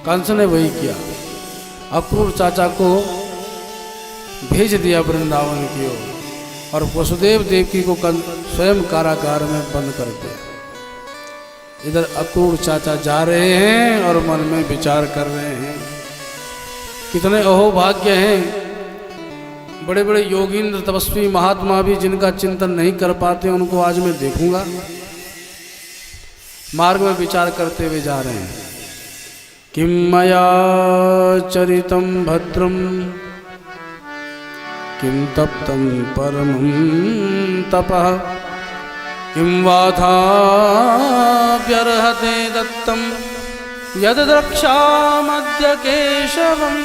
कंस ने वही किया, अक्रूर चाचा को भेज दिया वृंदावन की ओर और वसुदेव देवकी को स्वयं कारागार में बंद कर दिया। इधर अक्रूर चाचा जा रहे हैं और मन में विचार कर रहे हैं, कितने अहोभाग्य हैं, बड़े बड़े योगींद्र तपस्वी महात्मा भी जिनका चिंतन नहीं कर पाते उनको आज मैं देखूंगा। मार्ग में विचार करते हुए जा रहे हैं, किम मया चरितम भद्रम किम तप्तं परमं तपः किम वाथा व्यर्हते दत्तं यद द्रक्ष्यामद्य केशवम्।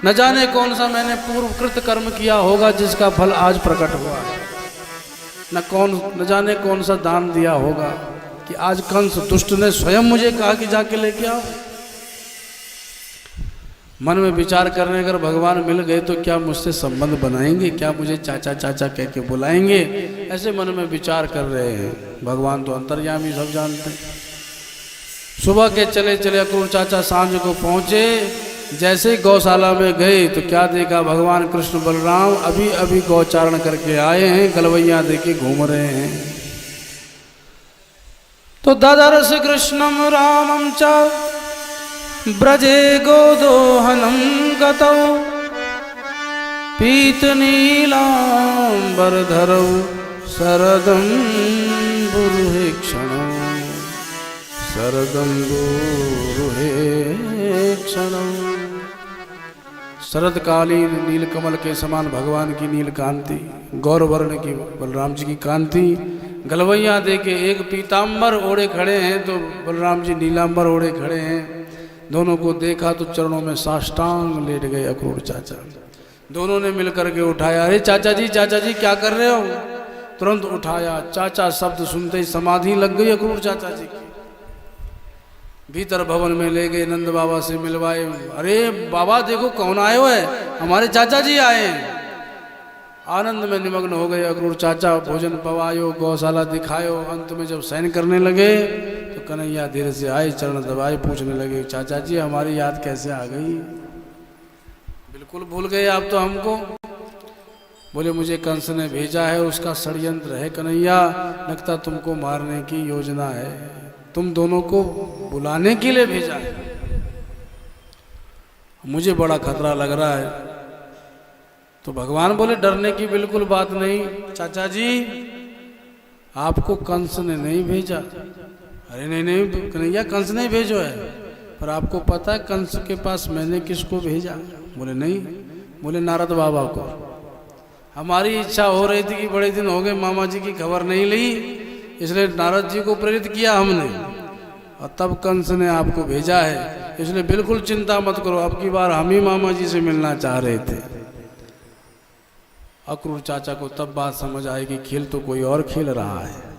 न जाने कौन सा मैंने पूर्व कृत कर्म किया होगा जिसका फल आज प्रकट हुआ, न जाने कौन सा दान दिया होगा कि आज कंस दुष्ट ने स्वयं मुझे कहा कि जाके लेके आओ। मन में विचार करने अगर भगवान मिल गए तो क्या मुझसे संबंध बनाएंगे, क्या मुझे चाचा चाचा कह के बुलाएंगे, ऐसे मन में विचार कर रहे हैं। भगवान तो अंतर्यामी सब जानते हैं। सुबह के चले चले अक्रूर चाचा सांझ को पहुंचे, जैसे ही गौशाला में गए तो क्या देखा, भगवान कृष्ण बलराम अभी अभी गौचारण करके आए हैं, गलवैया देके घूम रहे हैं। तो ददर्श कृष्णम रामम च ब्रजे गोदोहनम गतौ पीतनीलांबरधरौ शरदं बुरुहे क्षणौ शरदं बुरुहे क्षणौ। शरदकालीन नीलकमल के समान भगवान की नील कांति, गौरवर्ण की बलराम जी की कांति, गलवैया दे के एक पीताम्बर ओढ़े खड़े हैं तो बलराम जी नीलांबर ओढ़े खड़े हैं। दोनों को देखा तो चरणों में साष्टांग लेट गए अक्रूर चाचा। दोनों ने मिलकर के उठाया, अरे चाचा जी क्या कर रहे हो? तुरंत उठाया। चाचा शब्द सुनते ही समाधि लग गई अक्रूर चाचा जी की। भीतर भवन में ले गए, नंद बाबा से मिलवाए। अरे बाबा देखो कौन आए हुए, हमारे चाचा जी आए हैं। आनंद में निमग्न हो गए अक्रूर चाचा। भोजन पवायो, गौशाला दिखायो। अंत में जब शयन करने लगे तो कन्हैया धीरे से आए, चरण दबाए, पूछने लगे, चाचा जी हमारी याद कैसे आ गई? बिल्कुल भूल गए आप तो हमको। बोले मुझे कंस ने भेजा है, उसका षड्यंत्र है कन्हैया, लगता तुमको मारने की योजना है, तुम दोनों को बुलाने के लिए भेजा है। मुझे बड़ा खतरा लग रहा है। तो भगवान बोले डरने की बिल्कुल बात नहीं चाचा जी, आपको कंस ने नहीं भेजा। अरे नहीं कन्हैया, कंस नहीं भेजो है, पर आपको पता है कंस के पास मैंने किसको भेजा? बोले नहीं। बोले नारद बाबा को। हमारी इच्छा हो रही थी कि बड़े दिन हो गए मामा जी की खबर नहीं ली, इसलिए नारद जी को प्रेरित किया हमने, और तब कंस ने आपको भेजा है। इसलिए बिल्कुल चिंता मत करो, अब की बार हम ही मामा जी से मिलना चाह रहे थे। अक्रूर चाचा को तब बात समझ आई कि खेल तो कोई और खेल रहा है।